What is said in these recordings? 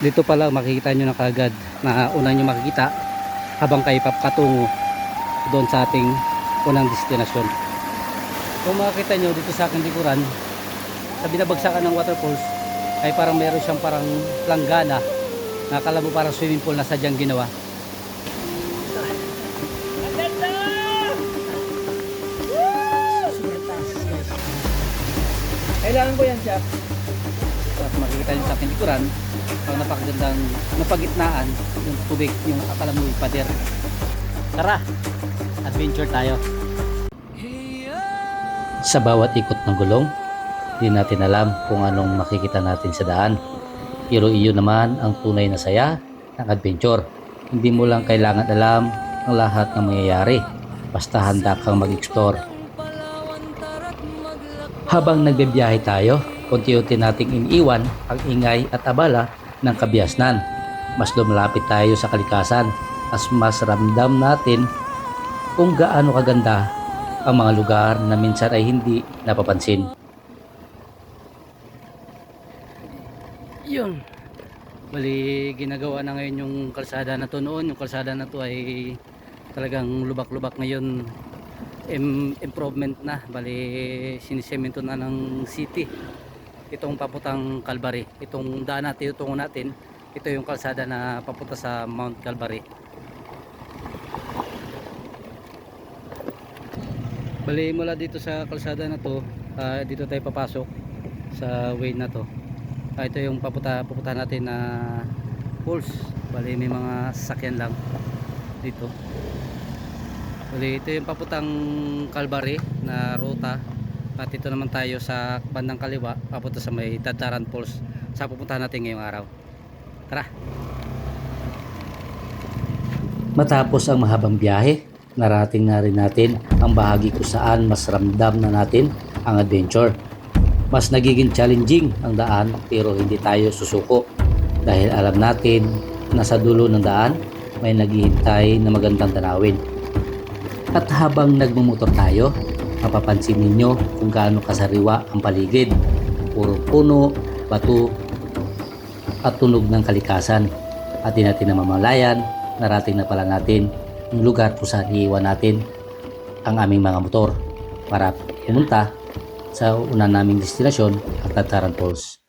Dito pala makikita nyo na kagad na unang nyo makikita habang kayo papatungo doon sa ating unang destinasyon. Kung makikita nyo dito sa aking likuran, sa binabagsakan ng waterfalls ay parang meron siyang parang planggana na akala mo parang swimming pool na sadyang ginawa. Kailangan ko yan siya. At makikita nyo sa aking likuran, pag napakagandang napagitnaan yung tubig, yung akala mo pader. Tara, adventure tayo. Sa bawat ikot ng gulong, di natin alam kung anong makikita natin sa daan. Pero iyon naman ang tunay na saya ng adventure. Hindi mo lang kailangan alam ang lahat ng mangyayari, basta handa kang mag-explore. Habang nagbibiyahe tayo, unti-unti nating iniiwan ang ingay at abala ng kabiasnan. Mas lumalapit tayo sa kalikasan, mas ramdam natin kung gaano kaganda ang mga lugar na minsan ay hindi napapansin. Yun. Bali, ginagawa na ngayon yung kalsada na to noon. Yung kalsada na to ay talagang lubak-lubak ngayon. Improvement na. Bali, sinisemento na ng city. Itong paputang Calvary. Itong daan natin, itungo natin. Ito yung kalsada na papunta sa Mount Calvary. Bali, mula dito sa kalsada na to, dito tayo papasok sa way na to. Ito yung papunta natin na falls. Bali, may mga sasakyan lang dito. Bali, ito yung papuntang Calvary na ruta. At ito naman tayo sa bandang kaliwa papunta sa may Dadaran Falls sa pupuntahan natin ngayong araw. Tara! Matapos ang mahabang biyahe, narating na rin natin ang bahagi kung saan mas ramdam na natin ang adventure. Mas nagiging challenging ang daan pero hindi tayo susuko dahil alam natin na sa dulo ng daan may naghihintay na magandang tanawin. At habang nagmumotor tayo, mapapansin ninyo kung gaano kasariwa ang paligid. Puro puno, bato at tunog ng kalikasan. At di natin namamalayan, narating na pala natin yung lugar kung saan iiwan natin ang aming mga motor para pumunta sa una naming destinasyon at Dadaran Falls.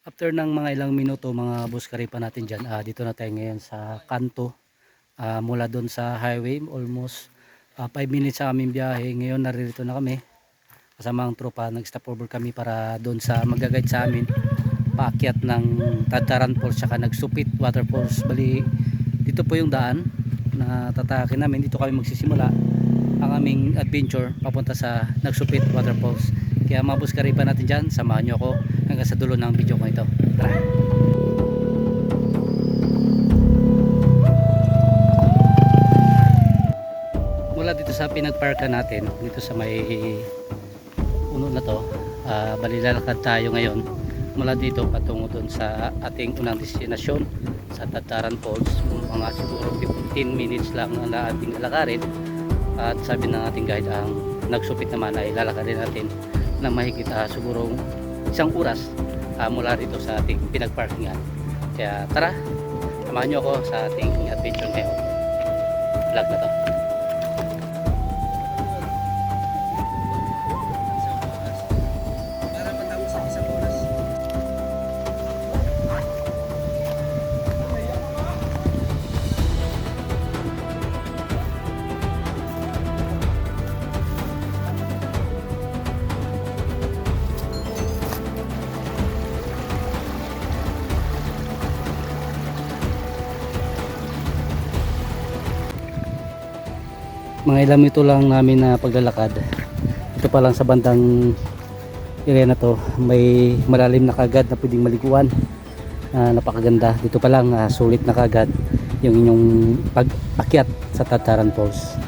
After ng mga ilang minuto, mga buskari pa natin dyan, dito na tayo ngayon sa kanto. Mula doon sa highway, almost 5 minutes sa aming biyahe. Ngayon naririto na kami kasama ang tropa. Nag-stop over kami para doon sa mag-guide sa amin paakyat ng Dadaran Falls saka Nagsupit Waterfalls. Bali, dito po yung daan na tatakin namin. Dito kami magsisimula ang aming adventure papunta sa Nagsupit Waterfalls. Kaya mabuskari pa natin dyan, samahan nyo ako hanggang sa dulo ng video ko ito. Tara! Mula dito sa pinagparkan natin, dito sa may puno na to, bali lalakad tayo ngayon mula dito patungo dun sa ating unang destinasyon sa Dadaran Falls. Mga siguro 15 minutes lang ang ating lalakarin. At sabi ng ating guide, ang Nagsupit naman ay lalakarin natin na mahigit siguro 1 oras mula dito sa ating pinagparkingan. Kaya tara, samahan nyo ako sa ating adventure ngayon vlog na to. Mga ilang minuto lang namin na paglalakad. Ito pa lang sa bandang area na to, may malalim na kagad na pwedeng maliguan. Napakaganda. Dito pa lang sulit na kagad yung inyong pag-akyat sa Dadaran Falls.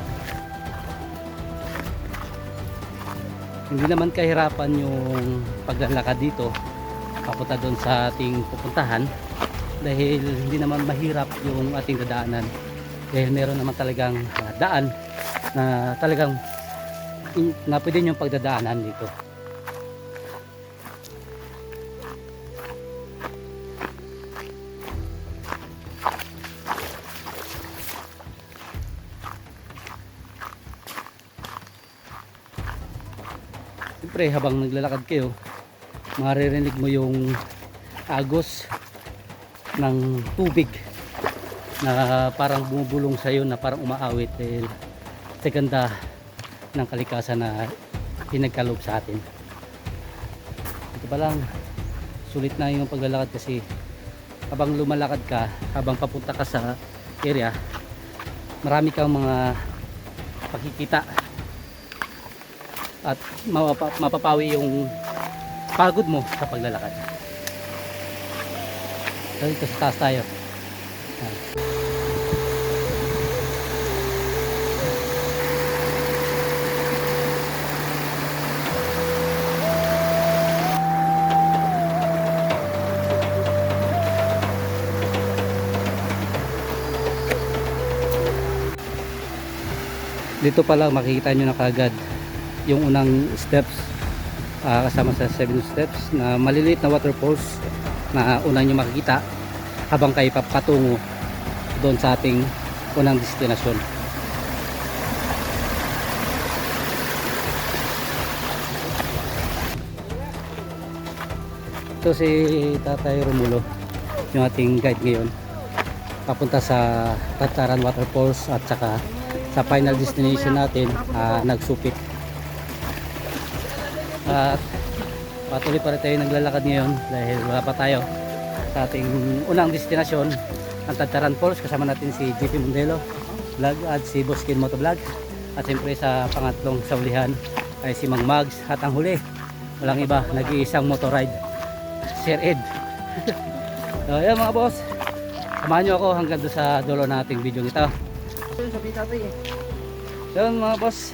Hindi naman kahirapan yung paglalakad dito papunta doon sa ating pupuntahan dahil hindi naman mahirap yung ating dadaanan. Dahil meron naman talagang daan na talagang na pwede nyo pagdadaanan dito. siyempre habang naglalakad kayo, maririnig mo yung agos ng tubig na parang bumubulong sa iyo, na parang umaawit dahil sa ganda ng kalikasan na pinagkaloob sa atin. Ito pa lang, sulit na yung paglalakad kasi habang lumalakad ka, habang papunta ka sa area, marami kang mga pakikita at mapapawi yung pagod mo sa paglalakad. So dito sa taas tayo. Dito pa lang makikita nyo na kagad yung unang steps, kasama sa 7 steps na maliliit na waterfalls na unang nyo makikita habang kayo papatungo doon sa ating unang destinasyon. Ito si Tatay Romulo, yung ating guide ngayon papunta sa Tataran Waterfalls at saka sa final destination natin, Nagsupit. At patuloy pa rin tayo naglalakad ngayon dahil wala pa tayo sa ating unang destinasyon, ang Tataran Falls. Kasama natin si JP Mondelo Vlog at si Boskin Motovlog, at siyempre sa pangatlong saulihan ay si Mang Mags, at ang huli walang iba, nag-iisang motoride, Sir Ed. So yan mga boss, samahan nyo ako hanggang doon sa dulo nating video nito. Yun mga boss,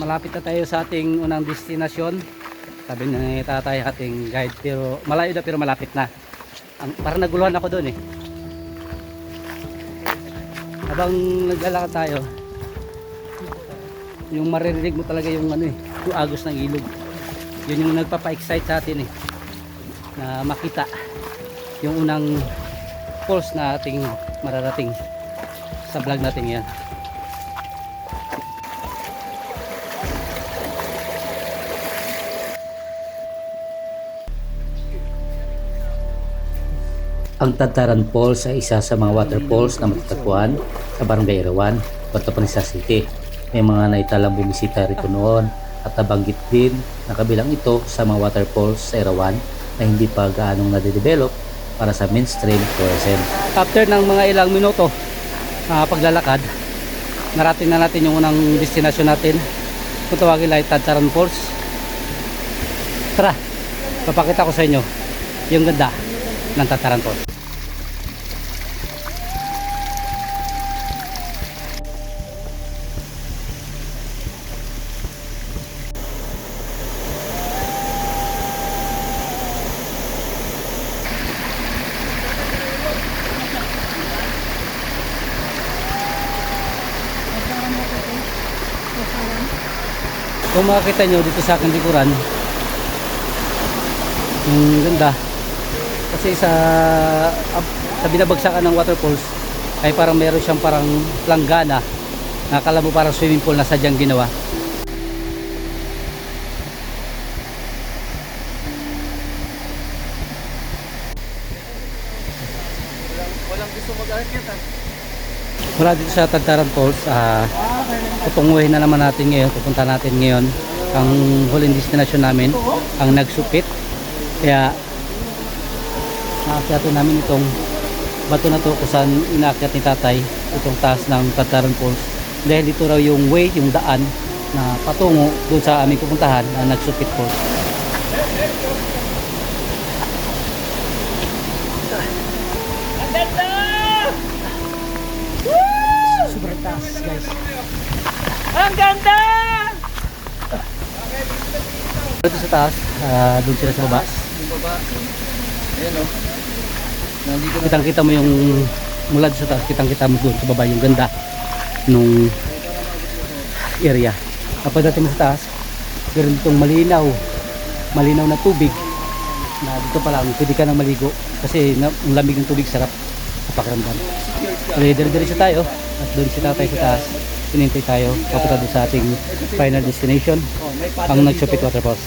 malapit na tayo sa ating unang destinasyon. Sabi ni Tatay ating guide, pero malayo na pero malapit na. Parang naguluhan ako doon eh. Habang naglalakad tayo, yung maririnig mo talaga yung ano eh, yung agos ng ilog. Yun yung nagpapa-excite sa atin eh, na makita yung unang falls na ating mararating sa vlog natin yan. Ang Tataran Falls ay isa sa mga waterfalls na matatagpuan sa Barangay Erawan, Puerto Princesa City. May mga naitalang bumisita rito noon at nabanggit din na kabilang ito sa mga waterfalls sa Erawan na hindi pa gaanong nade-develop para sa mainstream tourism. After ng mga ilang minuto paglalakad, narating na natin yung unang destinasyon natin, kung tawagin ay Tataran Falls. Tara, papakita ko sa inyo yung ganda ng Tataran Falls. Kung makikita nyo dito sa aking likuran, yung ganda kasi sa binabagsakan ng waterfalls ay parang meron siyang parang planggana, nakakala mo parang swimming pool na sadyang ginawa. Walang gusto mag-aakyat wala dito sa Tataran Falls. Tutunguhin na naman natin ngayon, pupunta natin ngayon ang huling destination namin, ang Nagsupit. Kaya naakyatan namin itong bato na to kung saan inaakyat ni Tatay itong taas ng Tataran Falls, dahil dito raw yung way, yung daan na patungo doon sa aming pupuntahan na Nagsupit Falls. Sobrang taas guys, ang ganda! Dito sa taas, doon sila sa baba. Ayan o. Kitang-kita mo yung mula sa taas, kitang-kita mo doon sa baba yung ganda nung area. Kapag dating sa taas, meron itong malinaw na tubig na dito pa lang pwede ka nang maligo kasi ang lamig ng tubig, sarap pakiramdam. So, dire-diretso tayo at doon si Tatay sa taas. Pinintay tayo papunta doon sa ating final destination, ang Nagsupit Waterfalls.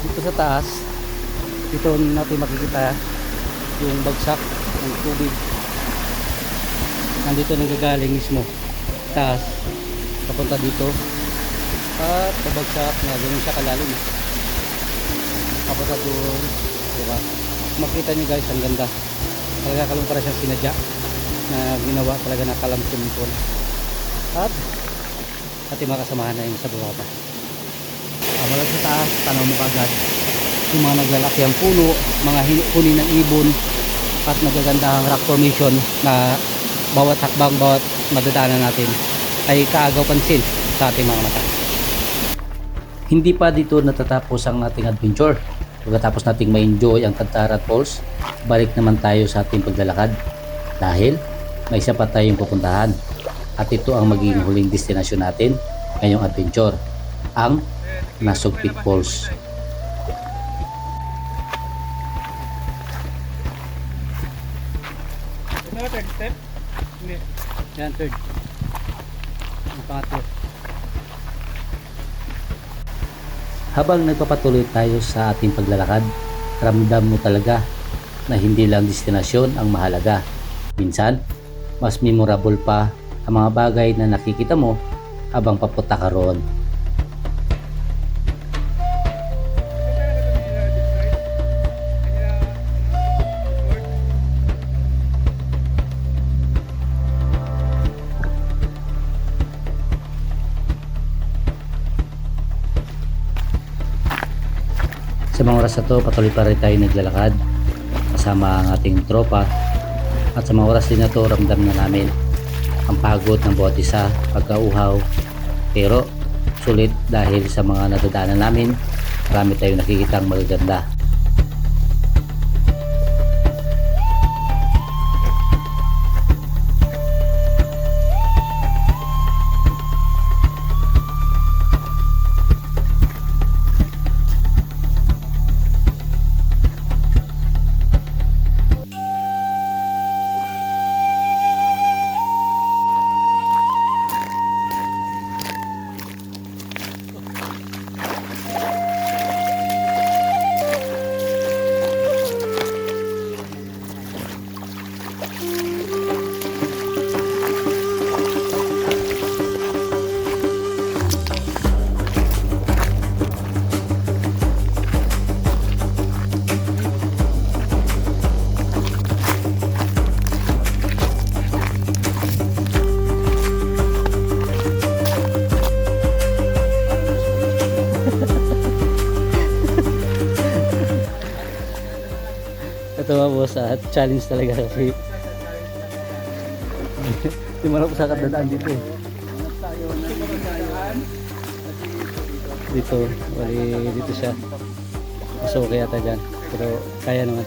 Dito sa taas, dito natin makikita yung bagsak ng tubig. Nandito nanggagaling mismo taas papunta dito at pabagsak na ganun siya kalalim papunta doon, diba? Makita nyo guys, ang ganda talaga, kalong para siyang sinadya na ginawa talaga na kalam swimming pool. At ating mga kasamahan na yung sa baba pa. Mula sa taas, tanaw mo kagad yung mga naglalaki ang puno, mga huni ng ibon at magagandang rock formation na bawat hakbang, bawat madadaanan natin ay kaagaw pansin sa ating mga mata. Hindi pa dito natatapos ang ating adventure. Pagkatapos nating ma-enjoy ang Cantarat Falls, balik naman tayo sa ating paglalakad dahil may isa pa tayong pupuntahan at ito ang magiging huling destinasyon natin ngayong adventure, ang Nagsupit Falls. Third step? Hindi. Yan, third. Ang pangatlo. Habang nagpapatuloy tayo sa ating paglalakad, ramdam mo talaga na hindi lang destinasyon ang mahalaga. Minsan, mas memorable pa ang mga bagay na nakikita mo habang papunta ka roon. Sa mga oras na to, patuloy pa rin tayo naglalakad kasama ang ating tropa, at sa mga oras din na to, ramdam na namin ang pagod ng bawat isa, pagkauhaw, pero sulit dahil sa mga nadadaanan namin, marami tayong nakikitang magaganda. Ito nga boss, challenge talaga kasi hindi mo na po sa kadadaan dito eh. Dito, wali dito siya. So kaya ata dyan, pero kaya naman.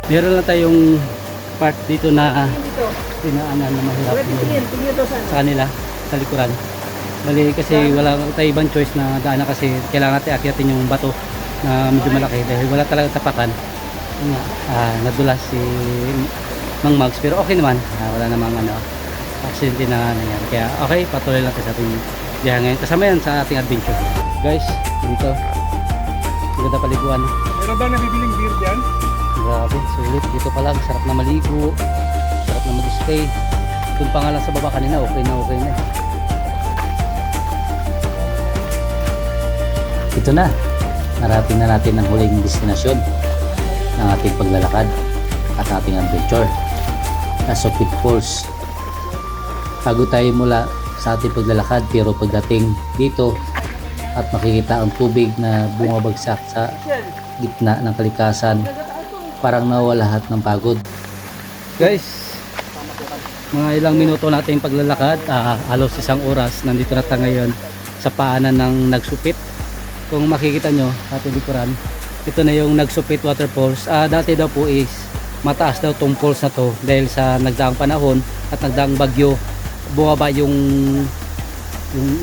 Meron lang tayong part dito na pinaanan na mahirap sa kanila, sa likuran. Bali kasi wala tayo ibang choice na daanan kasi kailangan natin akyatin yung bato na medyo malaki dahil wala talaga tapakan. Yun nga, nadulas si Mang Mags, pero okay naman, wala namang accident na nangyari. Kaya okay, patuloy lang sa ating biyahe ngayon. Kasama yan sa ating adventure. Guys, dito maganda paliguan. Meron ba nabibiling beer dyan? Grabe, sulit. Dito pa lang, sarap na maligo, sarap na mag-stay. Doon pa nga lang sa baba kanina, okay na. Ito na, narating na natin ang huling destinasyon ng ating paglalakad at ating adventure, Nagsupit Falls. Bago tayo mula sa ating paglalakad, pero pagdating dito at makikita ang tubig na bumabagsak sa gitna ng kalikasan, parang nawala lahat ng pagod. Guys, mga ilang minuto natin paglalakad, halos isang oras, nandito na tayo ngayon sa paanan ng Nagsupit. Kung makikita nyo sa ating likuran, ito na yung Nagsupit Waterfalls. Dati daw po is mataas daw tong falls na to dahil sa nagdaang panahon at nagdaang bagyo, bumaba yung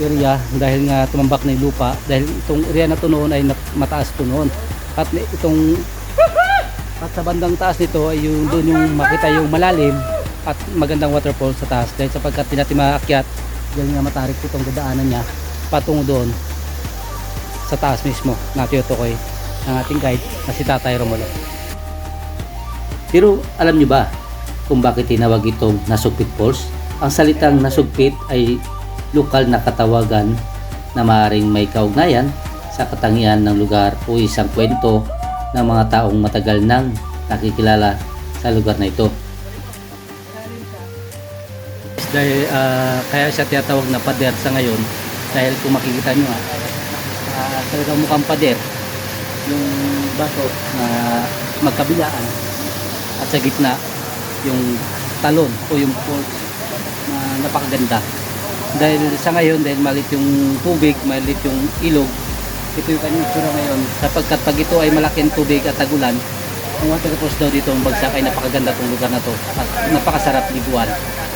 area dahil nga tumambak na yung lupa, dahil itong area na to noon ay mataas to noon, at sa bandang taas nito ay yung doon yung makita yung malalim at magandang waterfall sa taas, dahil sapagkat di natin maakyat dahil nga matarik itong dadaanan niya patungo doon sa taas mismo na tinutukoy ng ating guide na si Tatay Romulo. Pero alam nyo ba kung bakit tinawag itong Nasugpit Falls? Ang salitang nasugpit ay lokal na katawagan na maaaring may kaugnayan sa katangian ng lugar o isang kwento ng mga taong matagal nang nakikilala sa lugar na ito. Dahil kaya siya tinatawag na pader sa ngayon, dahil kung makikita nyo talagang mukhang pader yung baso na magkabilaan at sa gitna yung talon o yung falls na napakaganda. Dahil sa ngayon, dahil maliit yung tubig, maliit yung ilog, ito yung kanyang itsura ngayon, sapagkat pag ito ay malaking tubig at tagulan, ang waterfalls daw dito ang bagsak ay napakaganda tong lugar na to at napakasarap liguan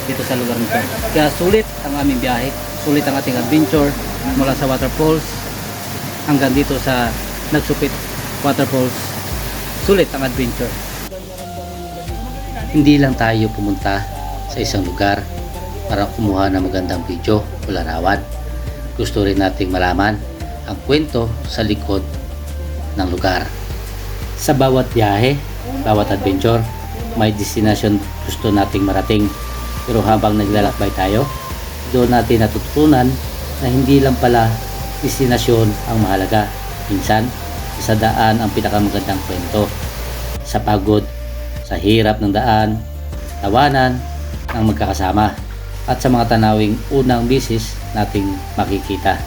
dito sa lugar nito. Kaya sulit ang aming biyahe, sulit ang ating adventure mula sa waterfalls hanggang dito sa Nagsupit Waterfalls. Sulit ang adventure. Hindi lang tayo pumunta sa isang lugar para kumuha ng magandang video o larawan. Gusto rin nating malaman ang kwento sa likod ng lugar. Sa bawat biyahe, bawat adventure, may destination gusto nating marating. Pero habang naglalakbay tayo, doon natin natutunan na hindi lang pala destinasyon ang mahalaga. Minsan, sa daan ang pinakamagandang kwento. Sa pagod, sa hirap ng daan, tawanan ng magkakasama, at sa mga tanawing unang bisis nating makikita.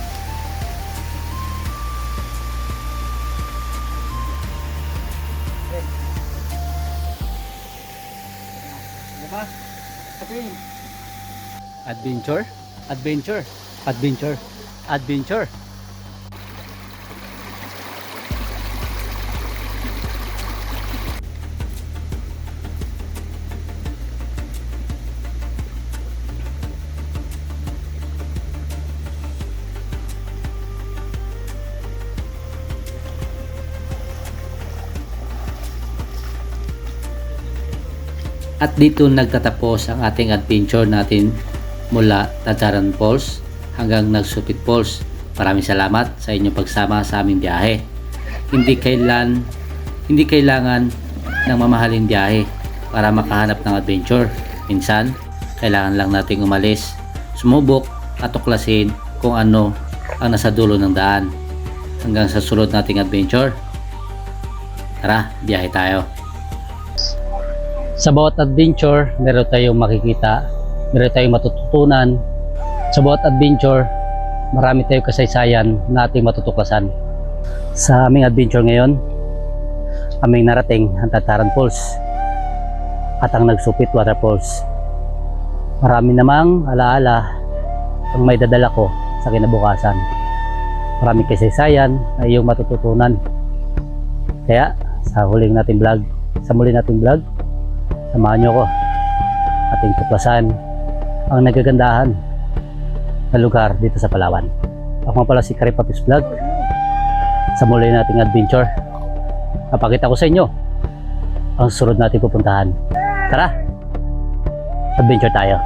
Adventure, adventure, adventure, adventure. At dito nagtatapos ang ating adventure natin mula Tadtaran Falls hanggang Nagsupit Falls. Maraming salamat sa inyong pagsama sa aming biyahe. Hindi kailangan ng mamahaling biyahe para makahanap ng adventure. Minsan, kailangan lang nating umalis, sumubok at tuklasin kung ano ang nasa dulo ng daan. Hanggang sa sunod nating adventure, tara, biyahe tayo. Sa bawat adventure, meron tayong makikita, meron tayong matututunan. Sa bawat adventure, marami tayong kasaysayan na ating matutuklasan. Sa aming adventure ngayon, aming narating ang Tadtaran Falls at ang Nagsupit Waterfalls. Marami namang alaala ang may dadala ko sa kinabukasan. Maraming kasaysayan na iyong matututunan. Kaya sa muli nating vlog, samahan nyo ko ating tuklasan ang nagagandahan na lugar dito sa Palawan. Ako nga pala si Karipapis Vlog. Sa muli nating adventure, napakita ko sa inyo ang sunod nating pupuntahan. Tara, adventure tayo.